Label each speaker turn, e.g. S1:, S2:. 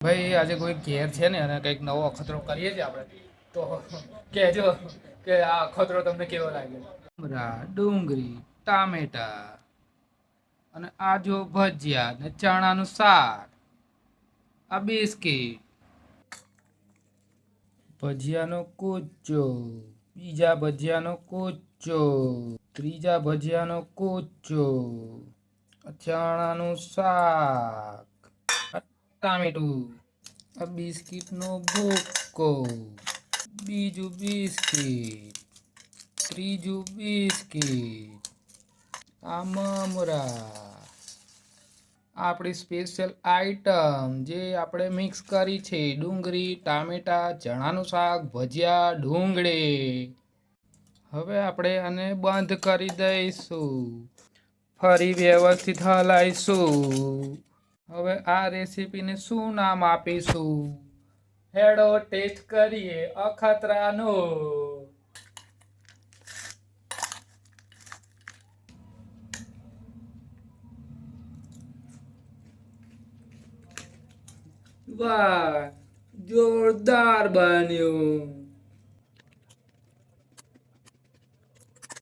S1: ભાઈ આજે કોઈ ઘેર છે ને અને કંઈક નવો અખતરો કરીએ છીએ આપણે તો કહેજો કે આ અખતરો તમને કેવો લાગ્યો. ડુંગળી ટામેટા અને આ જો ભજીયા ને ચણાનું શાક, આ બિસ્કીટ, ભજીયાનો કૂચો, બીજા ભજીયાનો કૂચો, ત્રીજા ભજીયાનો કૂચો, ચણાનું શાક, ટામેટું, આ બિસ્કીટનો ભૂક્કો, બીજું બિસ્કીટ, ત્રીજું બિસ્કીટ, આ મમરા, આપણી સ્પેશિયલ આઈટમ જે આપણે મિક્સ કરી છે ડુંગળી ટામેટા ચણાનું શાક ભજીયા ડુંગળી. હવે આપણે આને બંધ કરી દઈશું, ફરી વ્યવસ્થિત હલાઈશું. હવે આ રેસીપીને શું નામ આપીશું? હેડો ટેસ્ટ કરીએ અખતરાનો. વાહ, જોરદાર બન્યું.